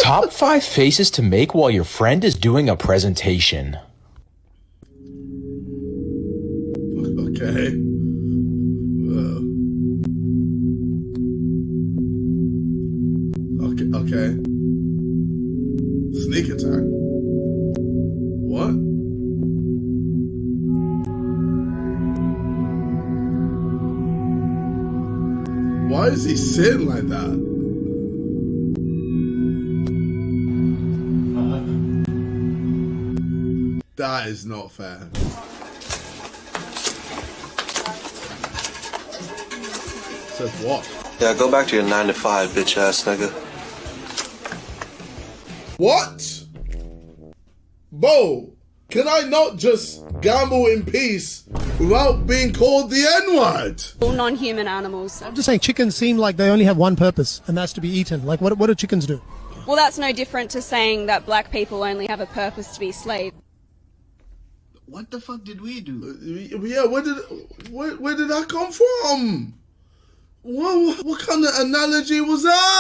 Top 5 faces to make while your friend is doing a presentation. Okay. Okay. Sneak attack. What? Why is he sitting like that? That is not fair. Says what? Yeah, go back to your 9 to 5, bitch ass nigga. What? Bo, can I not just gamble in peace without being called the N-word? All non-human animals. I'm just saying chickens seem like they only have one purpose, and that's to be eaten. Like, what do chickens do? Well, that's no different to saying that black people only have a purpose to be slaves. What the fuck did we do? Yeah, where did that come from? What kind of analogy was that?